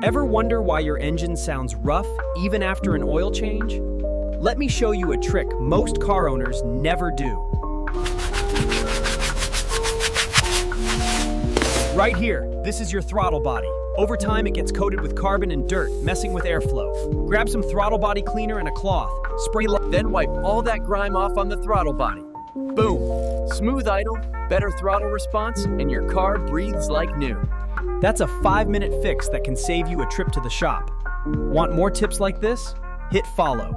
Ever wonder why your engine sounds rough even after an oil change? Let me show you a trick most car owners never do. Right here, this is your throttle body. Over time, it gets coated with carbon and dirt, messing with airflow. Grab some throttle body cleaner and a cloth. Then wipe all that grime off on the throttle body. Boom! Smooth idle, better throttle response, and your car breathes like new. That's a 5-minute fix that can save you a trip to the shop. Want more tips like this? Hit follow.